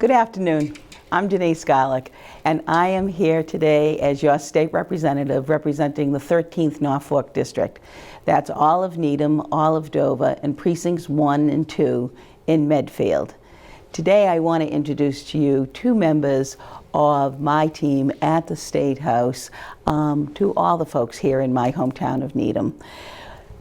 Good afternoon. I'm Denise Garlick, and I am here today as your state representative representing the 13th Norfolk District. That's all of Needham, all of Dover, and precincts 1 and 2 in Medfield. Today I want to introduce to you two members of my team at the State House, to all the folks here in my hometown of Needham.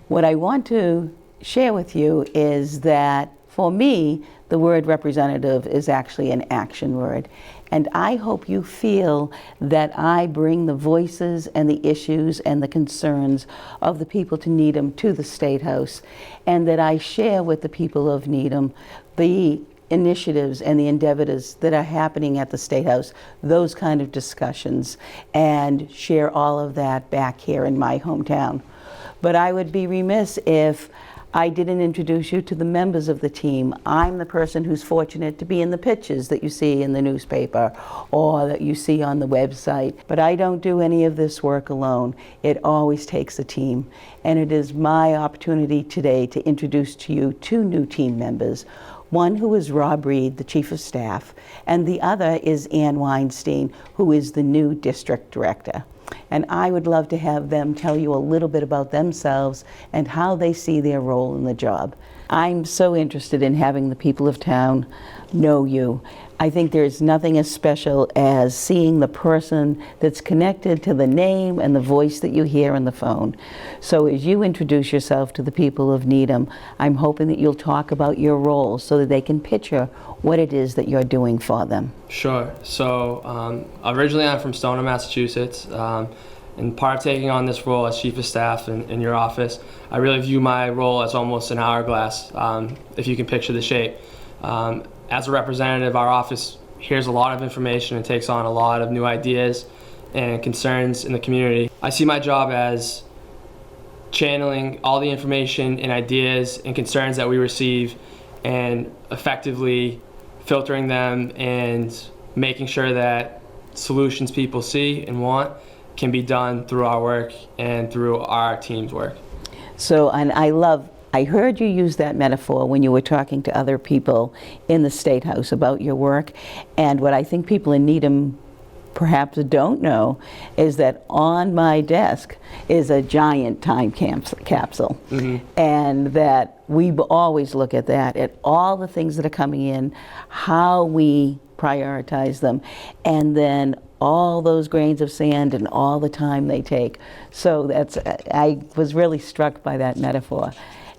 What I want to share with you is that for me, the word representative is actually an action word. And I hope you feel that I bring the voices and the issues and the concerns of the people to Needham to the State House, and that I share with the people of Needham the initiatives and the endeavors that are happening at the State House, those kind of discussions, and share all of that back here in my hometown. But I would be remiss if I didn't introduce you to the members of the team. I'm the person who's fortunate to be in the pictures that you see in the newspaper or that you see on the website. But I don't do any of this work alone. It always takes a team. And it is my opportunity today to introduce to you two new team members. One who is Rob Reed, the Chief of Staff, and the other is Ann Weinstein, who is the new District Director. And I would love to have them tell you a little bit about themselves and how they see their role in the job. I'm so interested in having the people of town know you. I think there's nothing as special as seeing the person that's connected to the name and the voice that you hear on the phone. So as you introduce yourself to the people of Needham, I'm hoping that you'll talk about your role so that they can picture what it is that you're doing for them. Sure. So originally I'm from Stoneham, Massachusetts. And part of taking on this role as Chief of Staff in your office, I really view my role as almost an hourglass, if you can picture the shape. As a representative, our office hears a lot of information and takes on a lot of new ideas and concerns in the community. I see my job as channeling all the information and ideas and concerns that we receive and effectively filtering them and making sure that solutions people see and want can be done through our work and through our team's work. So, and I heard you use that metaphor when you were talking to other people in the State House about your work. And what I think people in Needham perhaps don't know is that on my desk is a giant time capsule. Mm-hmm. And that we always look at that, at all the things that are coming in, how we prioritize them, and then all those grains of sand and all the time they take. So I was really struck by that metaphor.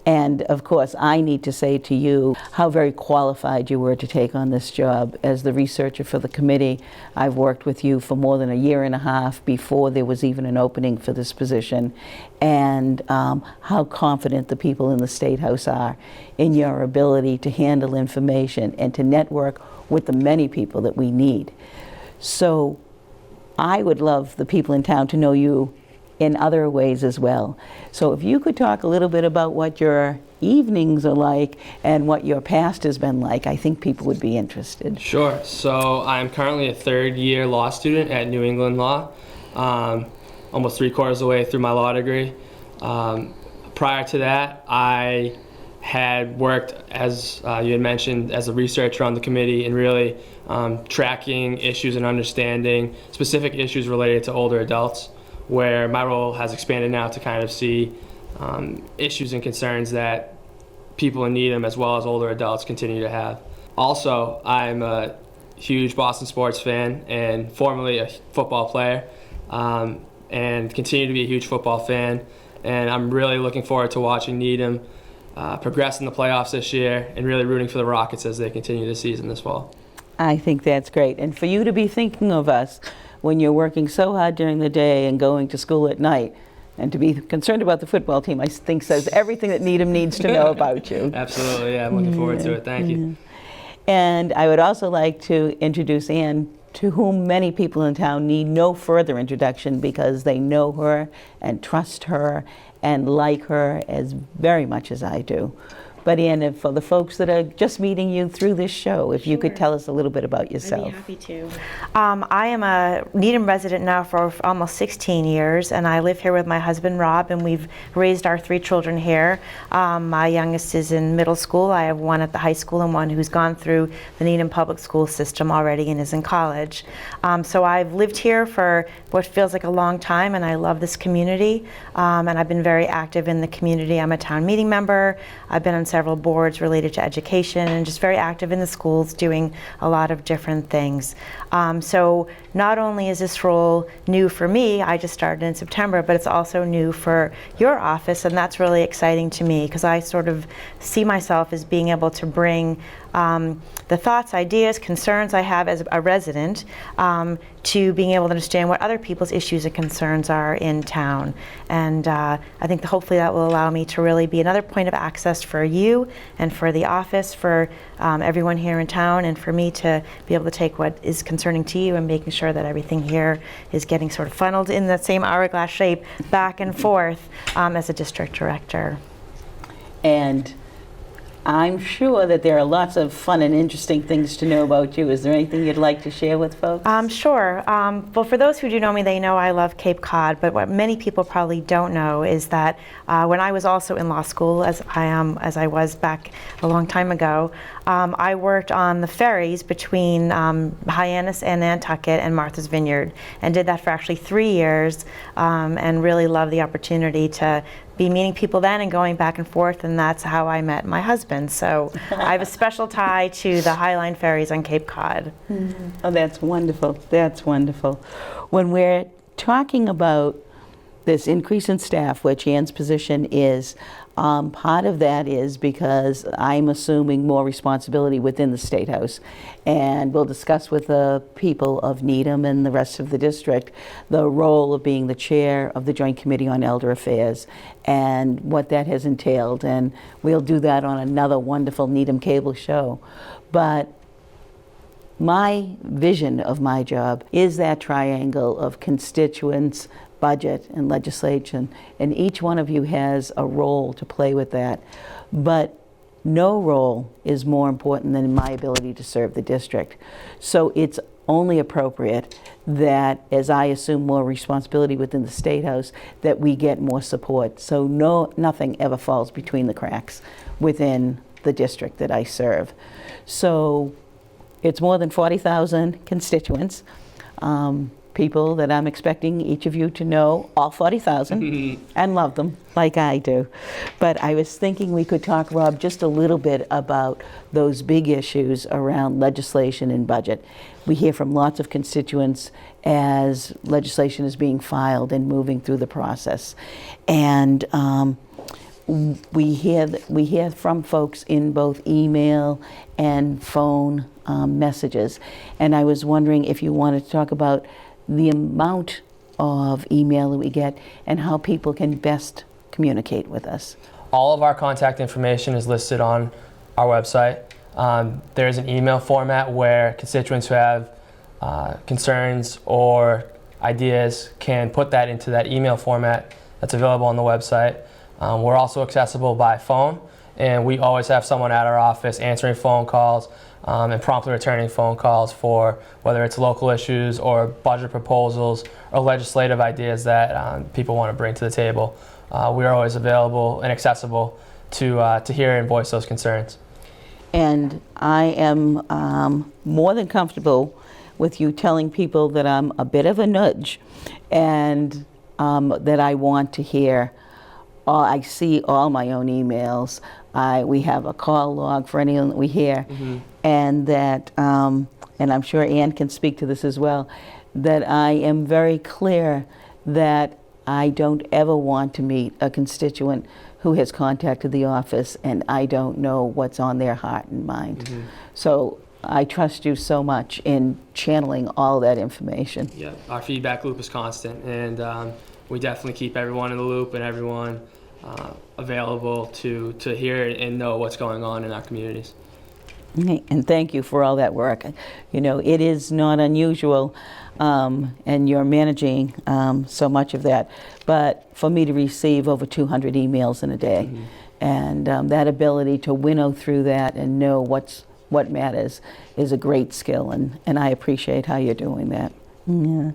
And of course, I need to say to you how very qualified you were to take on this job. As the researcher for the committee, I've worked with you for more than a year and a half before there was even an opening for this position, and how confident the people in the State House are in your ability to handle information and to network with the many people that we need. So I would love the people in town to know you in other ways as well. So if you could talk a little bit about what your evenings are like and what your past has been like, I think people would be interested. Sure. So I'm currently a third-year law student at New England Law, almost 3/4 of the way through my law degree. Prior to that, I had worked, as you had mentioned, as a researcher on the committee and really tracking issues and understanding specific issues related to older adults, where my role has expanded now to kind of see issues and concerns that people in Needham as well as older adults continue to have. Also, I'm a huge Boston sports fan and formerly a football player, and continue to be a huge football fan. And I'm really looking forward to watching Needham progress in the playoffs this year and really rooting for the Rockets as they continue the season this fall. I think that's great. And for you to be thinking of us when you're working so hard during the day and going to school at night, and to be concerned about the football team, I think says everything that Needham needs to know about you. Absolutely, yeah, I'm looking forward to it. Thank you. And I would also like to introduce Ann, to whom many people in town need no further introduction because they know her and trust her and like her as very much as I do. But Ann, for the folks that are just meeting you through this show, if you could Sure. tell us a little bit about I'd yourself. be happy to. I am a Needham resident now for almost 16 years, and I live here with my husband Rob, and we've raised our 3 children here. My youngest is in middle school. I have one at the high school and one who's gone through the Needham public school system already and is in college. So I've lived here for what feels like a long time, and I love this community, and I've been very active in the community. I'm a town meeting member. I've been on several boards related to education and just very active in the schools doing a lot of different things. So not only is this role new for me, I just started in September, but it's also new for your office, and that's really exciting to me because I sort of see myself as being able to bring the thoughts, ideas, concerns I have as a resident to being able to understand what other people's issues and concerns are in town. And I think that hopefully that will allow me to really be another point of access for you and for the office, for everyone here in town, and for me to be able to take what is concerning to you and making sure that everything here is getting sort of funneled in the same hourglass shape back and forth as a district director. And I'm sure that there are lots of fun and interesting things to know about you. Is there anything you'd like to share with folks? Sure. Well, for those who do know me, they know I love Cape Cod, but what many people probably don't know is that when I was also in law school, as I was back a long time ago, I worked on the ferries between Hyannis and Nantucket and Martha's Vineyard, and did that for actually 3 years, and really loved the opportunity to be meeting people then and going back and forth, and that's how I met my husband. So I have a special tie to the Highline ferries on Cape Cod. Oh, that's wonderful. That's wonderful. When we're talking about this increase in staff, which Ann's position is, part of that is because I'm assuming more responsibility within the State House. And we'll discuss with the people of Needham and the rest of the district the role of being the chair of the Joint Committee on Elder Affairs and what that has entailed. And we'll do that on another wonderful Needham cable show. But my vision of my job is that triangle of constituents, budget, and legislation, and each one of you has a role to play with that. But no role is more important than my ability to serve the district. So it's only appropriate that as I assume more responsibility within the State House, that we get more support. So nothing ever falls between the cracks within the district that I serve. So it's more than 40,000 constituents. People that I'm expecting each of you to know, all 40,000, and love them like I do. But I was thinking we could talk, Rob, just a little bit about those big issues around legislation and budget. We hear from lots of constituents as legislation is being filed and moving through the process. And we hear from folks in both email and phone messages. And I was wondering if you wanted to talk about the amount of email that we get and how people can best communicate with us. All of our contact information is listed on our website. There's an email format where constituents who have concerns or ideas can put that into that email format that's available on the website. We're also accessible by phone, and we always have someone at our office answering phone calls and promptly returning phone calls for whether it's local issues or budget proposals or legislative ideas that people want to bring to the table. We are always available and accessible to hear and voice those concerns. And I am more than comfortable with you telling people that I'm a bit of a nudge and that I want to hear. I see all my own emails. We have a call log for anyone that we hear. Mm-hmm. And that, and I'm sure Ann can speak to this as well, that I am very clear that I don't ever want to meet a constituent who has contacted the office and I don't know what's on their heart and mind. Mm-hmm. So I trust you so much in channeling all that information. Yeah, our feedback loop is constant, and we definitely keep everyone in the loop and everyone available to hear and know what's going on in our communities. And thank you for all that work. You know, it is not unusual, and you're managing so much of that, but for me to receive over 200 emails in a day, mm-hmm. And that ability to winnow through that and know what matters is a great skill, and I appreciate how you're doing that. Yeah.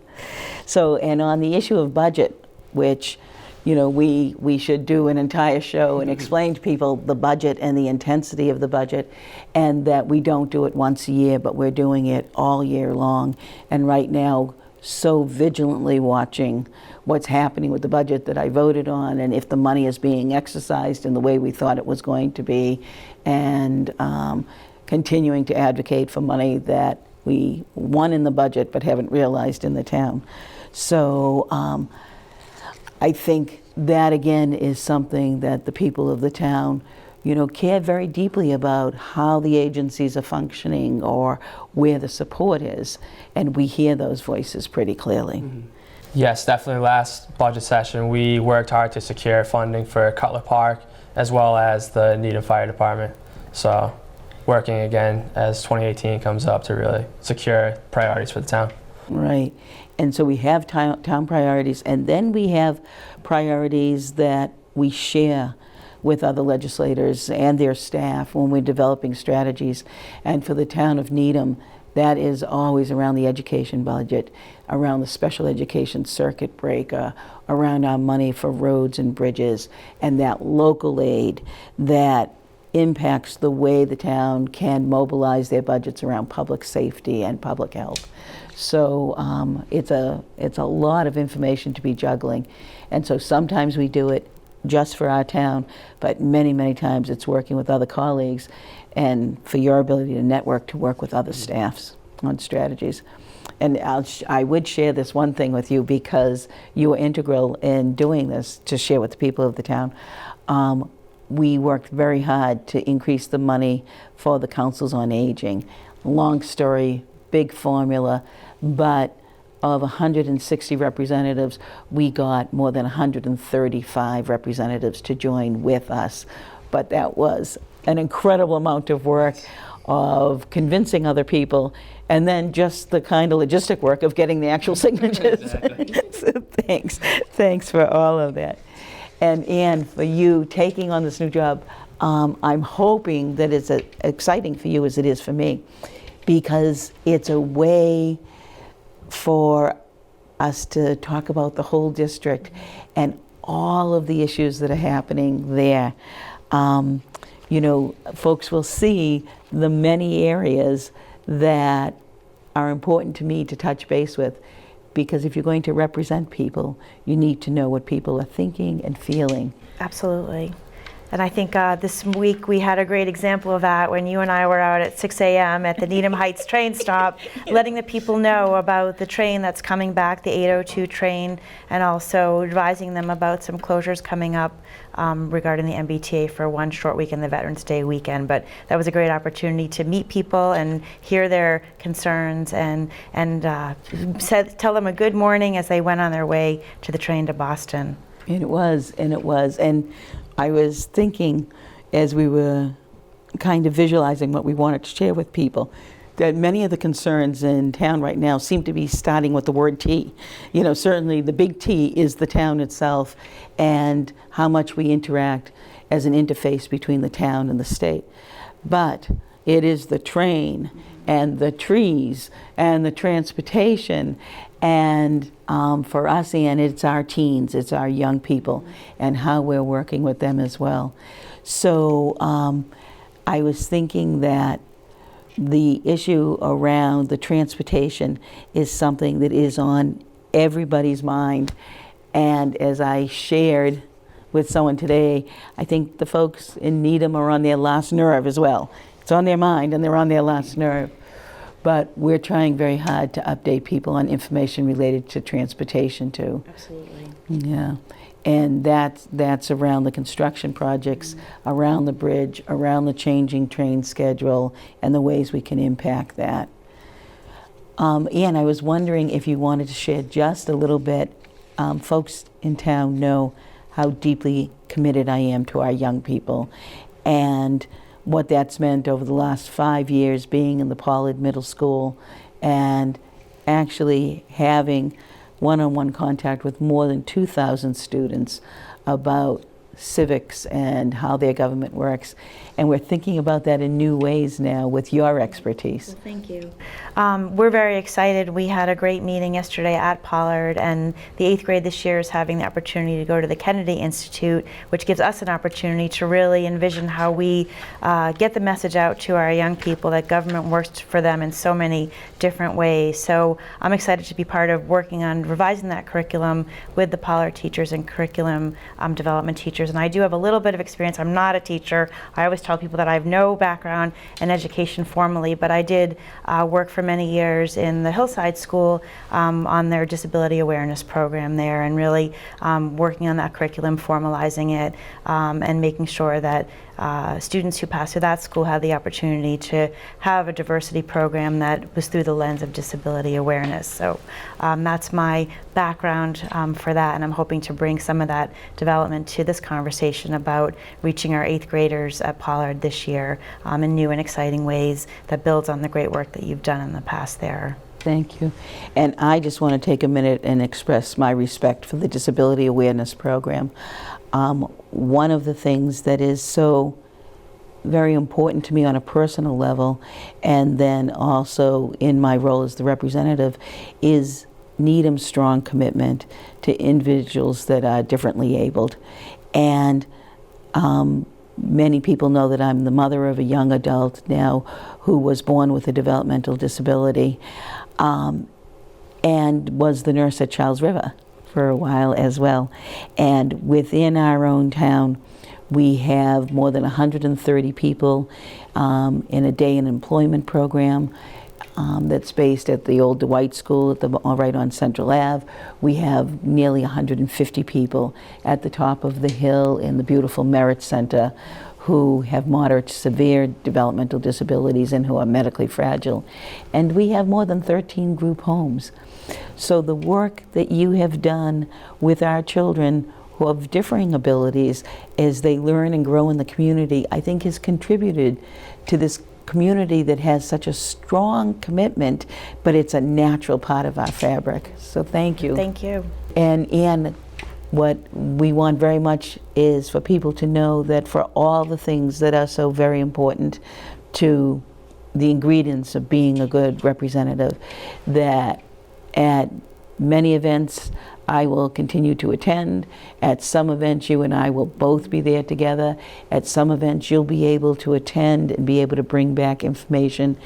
So, and on the issue of budget, which, you know, we should do an entire show and explain to people the budget and the intensity of the budget, and that we don't do it once a year, but we're doing it all year long. And right now, so vigilantly watching what's happening with the budget that I voted on, and if the money is being exercised in the way we thought it was going to be, and continuing to advocate for money that we won in the budget but haven't realized in the town. So I think that again is something that the people of the town, you know, care very deeply about, how the agencies are functioning or where the support is, and we hear those voices pretty clearly. Mm-hmm. Yes, definitely. Last budget session, we worked hard to secure funding for Cutler Park as well as the Needham Fire Department. So, working again as 2018 comes up to really secure priorities for the town. Right. And so we have town priorities, and then we have priorities that we share with other legislators and their staff when we're developing strategies. And for the town of Needham, that is always around the education budget, around the special education circuit breaker, around our money for roads and bridges, and that local aid that impacts the way the town can mobilize their budgets around public safety and public health. So it's a lot of information to be juggling. And so sometimes we do it just for our town, but many, many times it's working with other colleagues, and for your ability to network, to work with other staffs on strategies. And I would share this one thing with you, because you were integral in doing this, to share with the people of the town. We worked very hard to increase the money for the councils on aging. Long story, big formula, but of 160 representatives, we got more than 135 representatives to join with us. But that was an incredible amount of work of convincing other people, and then just the kind of logistic work of getting the actual signatures. Exactly. So thanks for all of that. And Anne, for you taking on this new job, I'm hoping that it's as exciting for you as it is for me, because it's a way for us to talk about the whole district and all of the issues that are happening there. You know, folks will see the many areas that are important to me to touch base with, because if you're going to represent people, you need to know what people are thinking and feeling. Absolutely. And I think this week we had a great example of that when you and I were out at 6 a.m. at the Needham Heights train stop, letting the people know about the train that's coming back, the 802 train, and also advising them about some closures coming up regarding the MBTA for one short weekend, the Veterans Day weekend. But that was a great opportunity to meet people and hear their concerns and tell them a good morning as they went on their way to the train to Boston. And it was. And I was thinking, as we were kind of visualizing what we wanted to share with people, that many of the concerns in town right now seem to be starting with the word T. You know, certainly the big T is the town itself and how much we interact as an interface between the town and the state. But it is the train and the trees and the transportation, and for us, Ann, it's our teens, it's our young people, and how we're working with them as well. So I was thinking that the issue around the transportation is something that is on everybody's mind. And as I shared with someone today, I think the folks in Needham are on their last nerve as well. It's on their mind and they're on their last nerve. But we're trying very hard to update people on information related to transportation too. Absolutely. Yeah. And that's around the construction projects, around the bridge, around the changing train schedule, and the ways we can impact that. Ian, I was wondering if you wanted to share just a little bit. Folks in town know how deeply committed I am to our young people, and what that's meant over the last 5 years being in the Pollard Middle School and actually having one-on-one contact with more than 2,000 students about civics and how their government works. And we're thinking about that in new ways now with your expertise. Well, thank you. We're very excited. We had a great meeting yesterday at Pollard, and the 8th grade this year is having the opportunity to go to the Kennedy Institute, which gives us an opportunity to really envision how we get the message out to our young people that government works for them in so many different ways. So I'm excited to be part of working on revising that curriculum with the Pollard teachers and curriculum development teachers. And I do have a little bit of experience. I'm not a teacher. I always tell people that I have no background in education formally, but I did work for many years in the Hillside School on their disability awareness program there, and really working on that curriculum, formalizing it, and making sure that students who pass through that school have the opportunity to have a diversity program that was through the lens of disability awareness. So that's my background for that, and I'm hoping to bring some of that development to this conversation about reaching our 8th graders at Pollard this year in new and exciting ways that builds on the great work that you've done in the past there. Thank you. And I just want to take a minute and express my respect for the Disability Awareness Program. One of the things that is so very important to me on a personal level, and then also in my role as the representative, is Needham's strong commitment to individuals that are differently abled. And many people know that I'm the mother of a young adult now who was born with a developmental disability, and was the nurse at Charles River for a while as well. And within our own town, we have more than 130 people in a day in employment program that's based at the old Dwight School right on Central Ave. We have nearly 150 people at the top of the hill in the beautiful Merit Center who have moderate to severe developmental disabilities and who are medically fragile. And we have more than 13 group homes. So the work that you have done with our children who have differing abilities as they learn and grow in the community, I think has contributed to this community that has such a strong commitment, but it's a natural part of our fabric. So thank you. Thank you. And what we want very much is for people to know that for all the things that are so very important to the ingredients of being a good representative, that at many events I will continue to attend. At some events you and I will both be there together. At some events you'll be able to attend and be able to bring back information.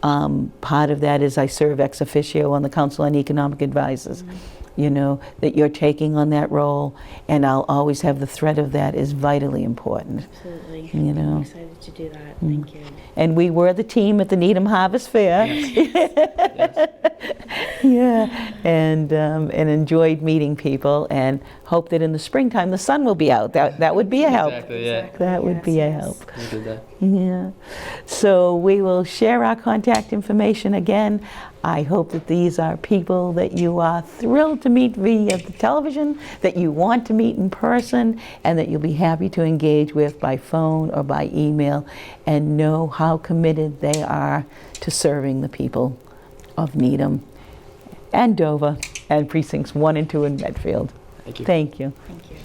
Part of that is I serve ex officio on the Council on Economic Advisors. You know, that you're taking on that role, and I'll always have the threat of that is vitally important. Absolutely. You know. I'm excited to do that. Thank you. And we were the team at the Needham Harvest Fair. Yes. Yeah, and enjoyed meeting people, and hope that in the springtime the sun will be out. That would be a help. Exactly, yeah. That would be a help. We did that. Yeah. So we will share our contact information again. I hope that these are people that you are thrilled to meet via the television, that you want to meet in person, and that you'll be happy to engage with by phone or by email, and know how committed they are to serving the people of Needham and Dover and precincts 1 and 2 in Medfield. Thank you. Thank you. Thank you.